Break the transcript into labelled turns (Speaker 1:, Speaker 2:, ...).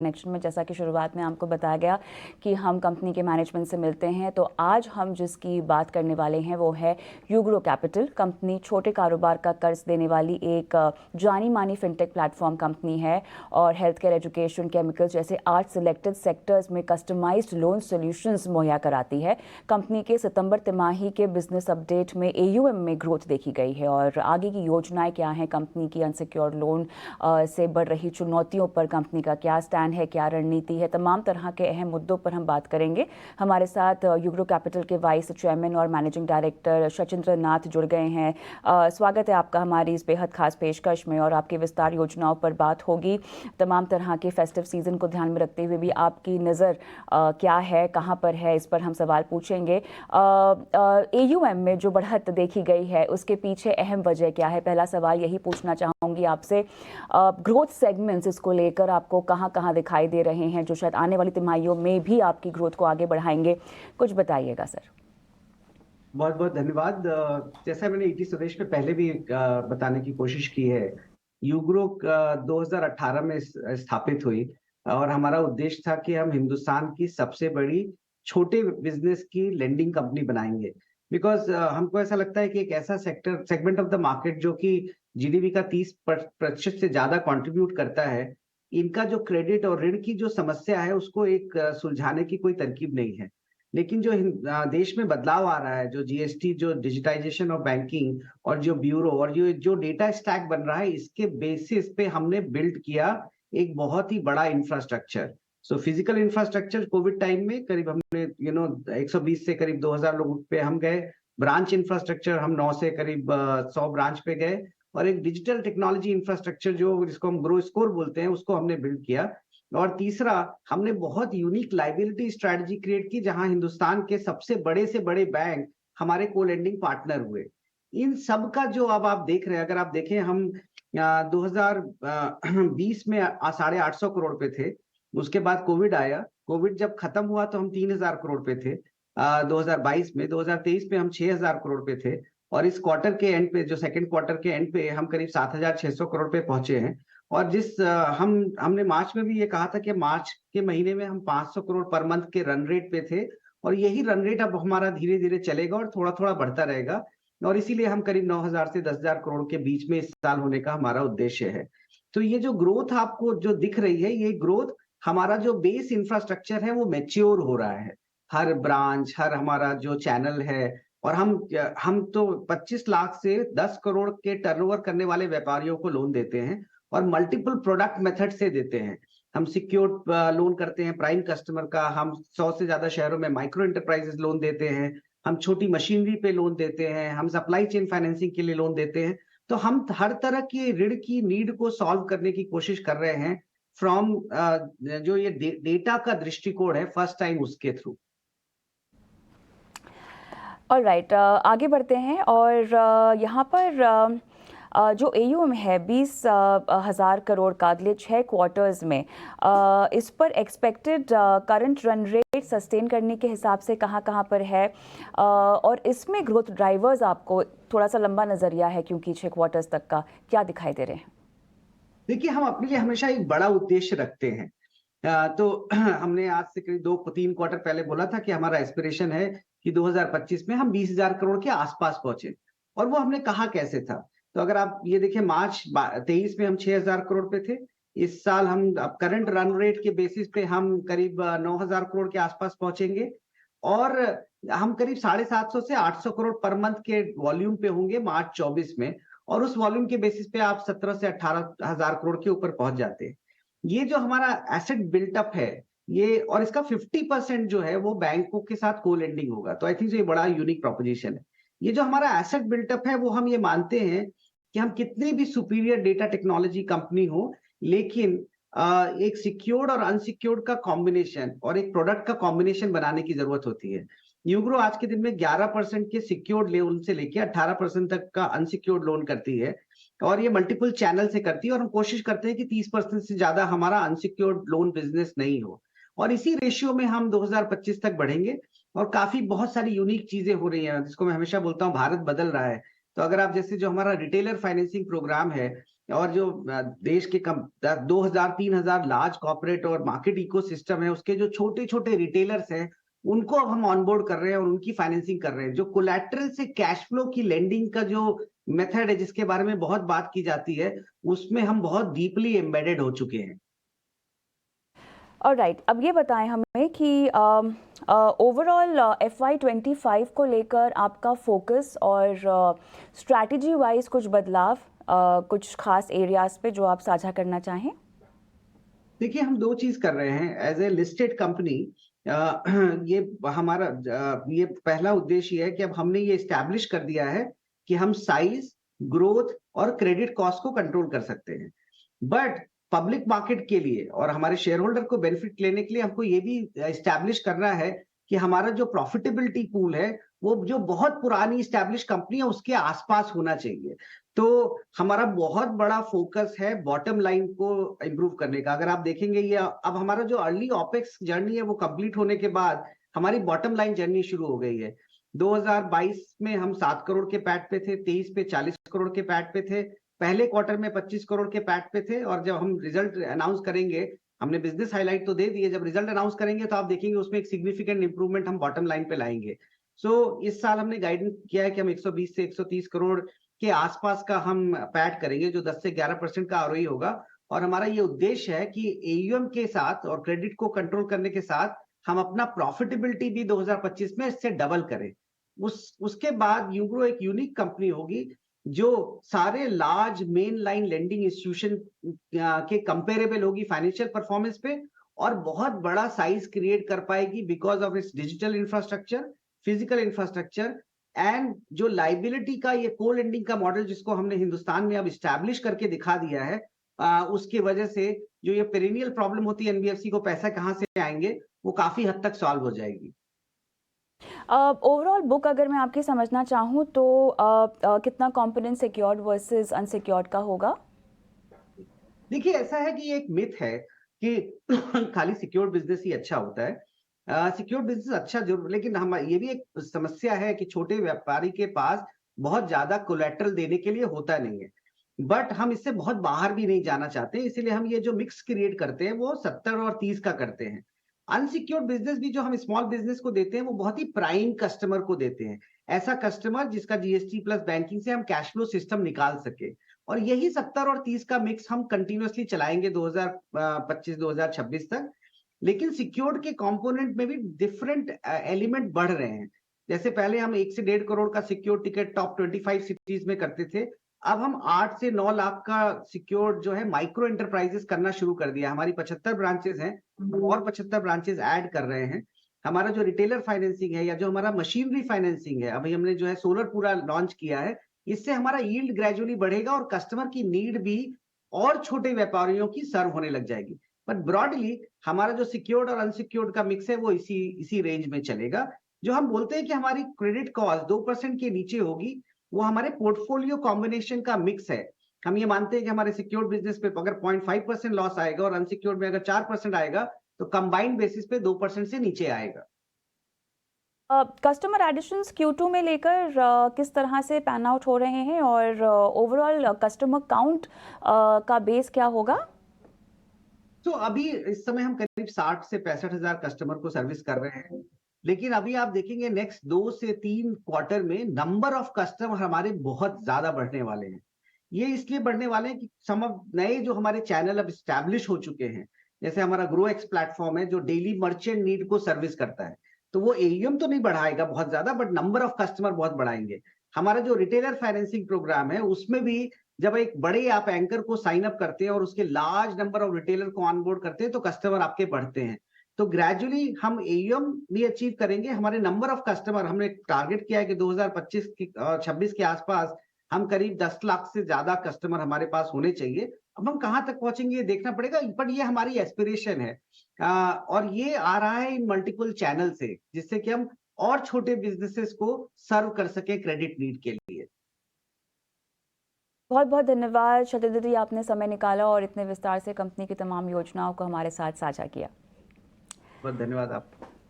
Speaker 1: Connection में जैसा कि शुरुआत में आपको बताया गया कि हम कंपनी के मैनेजमेंट से मिलते हैं, तो आज हम जिसकी बात करने वाले हैं वो है यूग्रो कैपिटल। कंपनी छोटे कारोबार का कर्ज देने वाली एक जानी मानी फिनटेक प्लेटफॉर्म कंपनी है और हेल्थ केयर, एजुकेशन, केमिकल्स जैसे 8 सिलेक्टेड सेक्टर्स में कस्टमाइज्ड लोन सॉल्यूशंस मुहैया कराती है। कंपनी के सितंबर तिमाही के बिजनेस अपडेट में AUM में ग्रोथ देखी गई है और आगे की योजनाएं क्या हैं, कंपनी की अनसिक्योर्ड लोन से बढ़ रही चुनौतियों पर कंपनी का क्या स्टैंड है, क्या रणनीति है, तमाम तरह के अहम मुद्दों पर हम बात करेंगे। हमारे साथ यूग्रो कैपिटल के वाइस चेयरमैन और मैनेजिंग डायरेक्टर शचिंद्र नाथ जुड़ गए हैं। स्वागत है आपका हमारी इस बेहद खास पेशकश में और आपकी विस्तार योजनाओं पर बात होगी। तमाम तरह के फेस्टिव सीजन को ध्यान में रखते हुए भी आपकी नज़र क्या है, कहाँ पर है, इस पर हम सवाल पूछेंगे। AUM में जो बढ़त देखी गई है उसके पीछे अहम वजह क्या है, पहला सवाल यही पूछना चाहूँगी आपसे। ग्रोथ सेगमेंट्स इसको लेकर आपको कहाँ कहाँ दिखाई दे रहे हैं जो शायद आने वाली तिमाहियों में भी आपकी ग्रोथ को आगे बढ़ाएंगे, कुछ बताइएगा सर।
Speaker 2: बहुत बहुत धन्यवाद। जैसा मैंने ईटी स्वदेश में पहले भी बताने की कोशिश की है, यूग्रो 2018 में स्थापित हुई और हमारा उद्देश्य था कि हम हिंदुस्तान की सबसे बड़ी छोटे बिजनेस की लेंडिंग कंपनी बनाएंगे। बिकॉज हमको ऐसा लगता है कि एक ऐसा सेगमेंट ऑफ द मार्केट जो कि जीडीपी का 30% से ज्यादा कंट्रीब्यूट करता है, इनका जो क्रेडिट और ऋण की जो समस्या है उसको एक सुलझाने की कोई तरकीब नहीं है। लेकिन जो देश में बदलाव आ रहा है, जो जीएसटी, जो डिजिटाइजेशन ऑफ बैंकिंग और जो ब्यूरो और जो डेटा स्टैक बन रहा है, इसके बेसिस पे हमने बिल्ड किया एक बहुत ही बड़ा infrastructure. So physical infrastructure Covid time में करीब हमने 120 से करीब 2000 लोगों पे हम गए। ब्रांच इंफ्रास्ट्रक्चर हम 9 से करीब 100 ब्रांच पे गए और एक डिजिटल टेक्नोलॉजी इंफ्रास्ट्रक्चर जो जिसको हम ग्रो स्कोर बोलते हैं उसको हमने बिल्ड किया। और तीसरा, हमने बहुत यूनिक लाइबिलिटी स्ट्रेटजी क्रिएट की जहां हिंदुस्तान के सबसे बड़े से बड़े बैंक हमारे को लेंडिंग पार्टनर हुए। इन सब का जो अब आप देख रहे हैं, अगर आप देखें हम 2020 में 850 करोड़ पे थे। उसके बाद कोविड आया, कोविड जब खत्म हुआ तो हम 3000 करोड़ पे थे 2022 में। 2023 में हम 6000 करोड़ पे थे और इस क्वार्टर के एंड पे, जो सेकंड क्वार्टर के एंड पे, हम करीब 7600 करोड़ पे पहुंचे हैं। और हमने मार्च में भी ये कहा था कि मार्च के महीने में हम 500 करोड़ पर मंथ के रन रेट पे थे और यही रन रेट अब हमारा धीरे धीरे चलेगा और थोड़ा थोड़ा बढ़ता रहेगा। और इसीलिए हम करीब 9000 से 10000 करोड़ के बीच में इस साल होने का हमारा उद्देश्य है। तो ये जो ग्रोथ आपको जो दिख रही है, ये ग्रोथ, हमारा जो बेस इंफ्रास्ट्रक्चर है वो मैच्योर हो रहा है। हर ब्रांच, हर हमारा जो चैनल है, और हम तो 25 लाख से 10 करोड़ के टर्नओवर करने वाले व्यापारियों को लोन देते हैं और मल्टीपल प्रोडक्ट मेथड से देते हैं। हम सिक्योर्ड लोन करते हैं प्राइम कस्टमर का, हम 100 से ज्यादा शहरों में माइक्रो एंटरप्राइजेस लोन देते हैं, हम छोटी मशीनरी पे लोन देते हैं, हम सप्लाई चेन फाइनेंसिंग के लिए लोन देते हैं। तो हम हर तरह की ऋण की नीड को सॉल्व करने की कोशिश कर रहे हैं फ्रॉम जो ये डेटा का दृष्टिकोण है, फर्स्ट टाइम उसके थ्रू।
Speaker 1: ऑलराइट, आगे बढ़ते हैं और यहाँ पर जो AUM है 20,000 करोड़ का अगले 6 क्वार्टर्स में, इस पर expected current run rate sustain करने के हिसाब से कहाँ कहाँ पर है, और इसमें ग्रोथ ड्राइवर्स आपको थोड़ा सा लंबा नजरिया है क्योंकि 6 क्वार्टर्स तक का क्या दिखाई दे रहे हैं?
Speaker 2: देखिए, हम अपने लिए हमेशा एक बड़ा उद्देश्य रखते हैं। तो हमने आज से करीब 2-3 क्वार्टर पहले बोला था कि हमारा एस्पिरेशन है कि 2025 में हम 20,000 करोड़ के आसपास पहुंचे। और वो हमने कहा कैसे था, तो अगर आप ये देखें, मार्च 23 में हम 6,000 करोड़ पे थे। इस साल हम करंट रन रेट के बेसिस पे हम करीब 9,000 करोड़ के आसपास पहुंचेंगे और हम करीब 750 से 800 करोड़ पर मंथ के वॉल्यूम पे होंगे मार्च 24 में। और उस वॉल्यूम के बेसिस पे आप 17 से 18,000 करोड़ के ऊपर पहुंच जाते हैं। ये जो हमारा एसेट बिल्टअप है, ये, और इसका 50% जो है वो बैंकों के साथ को लेंडिंग होगा। तो आई थिंक ये बड़ा यूनिक प्रोपोजिशन है। ये जो हमारा एसेट बिल्टअप है वो हम ये मानते हैं कि हम कितनी भी सुपीरियर डेटा टेक्नोलॉजी कंपनी हो, लेकिन एक सिक्योर्ड और अनसिक्योर्ड का कॉम्बिनेशन और एक प्रोडक्ट का कॉम्बिनेशन बनाने की जरूरत होती है। यूग्रो आज के दिन में 11% के सिक्योर्ड लोन से लेके 18% तक का अनसिक्योर्ड लोन करती है और ये मल्टीपल चैनल से करती है। और हम कोशिश करते हैं कि 30% से ज्यादा हमारा अनसिक्योर्ड लोन बिजनेस नहीं हो। और इसी रेशियो में हम 2025 तक बढ़ेंगे और काफी बहुत सारी यूनिक चीजें हो रही हैं, जिसको मैं हमेशा बोलता हूँ, भारत बदल रहा है। तो अगर आप जैसे जो हमारा रिटेलर फाइनेंसिंग प्रोग्राम है, और जो देश के 2000-3000 लार्ज कॉर्पोरेट और मार्केट इकोसिस्टम है, उसके जो छोटे-छोटे रिटेलर्स हैं, उनको अब हम ऑनबोर्ड कर रहे हैं और उनकी फाइनेंसिंग कर रहे हैं। जो कोलैटरल से कैश फ्लो की लेंडिंग का जो मेथड है, जिसके बारे में बहुत बात की जाती है, उसमें हम बहुत डीपली एम्बेडेड हो चुके हैं।
Speaker 1: ऑलराइट, अब ये बताएं हमें कि ओवरऑल FY25 को लेकर आपका फोकस और स्ट्रैटेजी वाइज कुछ बदलाव, कुछ खास एरियाज पे जो आप साझा करना चाहें।
Speaker 2: देखिए, हम 2 चीज़ कर रहे हैं एज़ ए लिस्टेड कंपनी। ये हमारा ये पहला उद्देश्य ये है कि अब हमने ये एस्टैब्लिश कर दिया है कि हम साइज़, ग्रोथ और क्रेडिट कॉस्ट को कंट्रोल कर सकते हैं। बट पब्लिक मार्केट के लिए और हमारे शेयर होल्डर को बेनिफिट लेने के लिए हमको ये भी एस्टैब्लिश करना है कि हमारा जो प्रॉफिटेबिलिटी पूल है, वो जो बहुत पुरानी एस्टैब्लिश कंपनी है, उसके आस-पास होना चाहिए। तो हमारा बहुत बड़ा फोकस है बॉटम लाइन को इम्प्रूव करने का। अगर आप देखेंगे, ये अब हमारा जो अर्ली ओपेक्स जर्नी है वो कंप्लीट होने के बाद हमारी बॉटम लाइन जर्नी शुरू हो गई है। 2022 में हम 7 करोड़ के पैट पे थे, 23 पे 40 करोड़ के पैट पे थे, पहले क्वार्टर में 25 करोड़ के पैट पे थे और जब हम रिजल्ट अनाउंस करेंगे, हमने बिजनेस हाइलाइट तो दे दिए, जब रिजल्ट अनाउंस करेंगे तो आप देखेंगे उसमें एक सिग्निफिकेंट इंप्रूवमेंट हम बॉटम लाइन पे लाएंगे। इस साल हमने गाइडेंस किया है कि हम 120 से 130 करोड़ के आसपास का हम पैट करेंगे, जो 10 से 11% का आरओई होगा। और हमारा ये उद्देश्य है कि एयूएम के साथ और क्रेडिट को कंट्रोल करने के साथ हम अपना प्रॉफिटेबिलिटी भी 2025 में इससे डबल करें। उसके बाद यूग्रो एक यूनिक कंपनी होगी जो सारे large main line lending institution के कंपेरेबल होगी फाइनेंशियल परफॉर्मेंस पे, और बहुत बड़ा साइज क्रिएट कर पाएगी because of its digital infrastructure, physical infrastructure and जो लाइबिलिटी का ये को लेंडिंग का मॉडल जिसको हमने हिंदुस्तान में अब इस्टेब्लिश करके दिखा दिया है, उसकी वजह से जो ये पेरिनियल प्रॉब्लम होती है एनबीएफसी को पैसा कहाँ से आएंगे, वो काफी हद तक सॉल्व हो जाएगी।
Speaker 1: ओवरऑल बुक अगर मैं आपकी समझना चाहूँ तो कितना कंपोनेंट सिक्योर्ड वर्सेस अनसिक्योर्ड का होगा?
Speaker 2: देखिए, ऐसा है कि ये एक मिथ है कि खाली सिक्योर्ड बिजनेस ही अच्छा होता है। सिक्योर्ड बिजनेस अच्छा जरूर, लेकिन हम ये भी एक समस्या है कि छोटे व्यापारी के पास बहुत ज्यादा कोलेटरल देने के लिए होता नहीं है। बट हम इससे बहुत बाहर भी नहीं जाना चाहते, इसीलिए हम ये जो मिक्स क्रिएट करते हैं वो 70 और 30 का करते हैं। अनसिक्योर्ड बिजनेस भी जो हम स्मॉल बिजनेस को देते हैं वो बहुत ही प्राइम कस्टमर को देते हैं, ऐसा कस्टमर जिसका जीएसटी प्लस बैंकिंग से हम कैश फ्लो सिस्टम निकाल सके। और यही 70 और 30 का मिक्स हम कंटिन्यूअसली चलाएंगे 2025-2026 तक। लेकिन सिक्योर्ड के कंपोनेंट में भी डिफरेंट एलिमेंट बढ़ रहे हैं। जैसे पहले हम 1 से 1.5 करोड़ का सिक्योर्ड टिकट टॉप 25 सिटीज में करते थे, अब हम 8 से 9 लाख का सिक्योर्ड जो है माइक्रो एंटरप्राइजेस करना शुरू कर दिया। हमारी 75 ब्रांचेस हैं और 75 ब्रांचेस ऐड कर रहे हैं। हमारा जो रिटेलर फाइनेंसिंग है या जो हमारा मशीनरी फाइनेंसिंग है, अभी हमने जो है सोलर पूरा लॉन्च किया है, इससे हमारा यील्ड ग्रेजुअली बढ़ेगा और कस्टमर की नीड भी और छोटे व्यापारियों की सर्व होने लग जाएगी। बट ब्रॉडली हमारा जो सिक्योर्ड और अनसिक्योर्ड का मिक्स है वो इसी रेंज में चलेगा। जो हम बोलते हैं कि हमारी क्रेडिट कॉस्ट 2% के नीचे होगी, वो हमारे पोर्टफोलियो कॉम्बिनेशन का मिक्स है। हम ये मानते हैं कि हमारे सिक्योर्ड बिजनेस पे अगर 0.5% लॉस आएगा और अनसिक्योर्ड में अगर 4% आएगा, तो कंबाइंड बेसिस पे 2% से नीचे आएगा।
Speaker 1: कस्टमर एडिशंस Q2 में लेकर किस तरह से पैन आउट हो रहे हैं और ओवरऑल कस्टमर काउंट का बेस क्या होगा?
Speaker 2: तो अभी इस समय हम करीब 60 से 65,000 कस्टमर को सर्विस कर रहे हैं। लेकिन अभी आप देखेंगे नेक्स्ट 2 से 3 क्वार्टर में नंबर ऑफ कस्टमर हमारे बहुत ज्यादा बढ़ने वाले हैं। ये इसलिए बढ़ने वाले हैं कि सम ऑफ नए जो हमारे चैनल अब स्टैब्लिश हो चुके हैं, जैसे हमारा ग्रो एक्स प्लेटफॉर्म है जो डेली मर्चेंट नीड को सर्विस करता है, तो वो एयूएम तो नहीं बढ़ाएगा बहुत ज्यादा, बट नंबर ऑफ कस्टमर बहुत बढ़ाएंगे। हमारा जो रिटेलर फाइनेंसिंग प्रोग्राम है उसमें भी जब एक बड़े आप एंकर को साइन अप करते हैं और उसके लार्ज नंबर ऑफ रिटेलर को ऑनबोर्ड करते हैं, तो कस्टमर आपके बढ़ते हैं। तो ग्रेजुअली हम एयूएम भी अचीव करेंगे। हमारे नंबर ऑफ कस्टमर हमने टारगेट किया है कि 2025 की 26 के आसपास हम करीब 10 लाख से ज्यादा कस्टमर हमारे पास होने चाहिए। अब हम कहाँ तक पहुंचेंगे ये देखना पड़ेगा, बट ये हमारी एस्पिरेशन है। और ये आ रहा है इन मल्टीपल चैनल से, जिससे कि हम और छोटे बिजनेसेस को सर्व कर सके क्रेडिट नीड के लिए।
Speaker 1: बहुत बहुत धन्यवाद शतद्र जी, आपने समय निकाला और इतने विस्तार से कंपनी की तमाम योजनाओं को हमारे साथ साझा किया।
Speaker 2: बहुत धन्यवाद आप।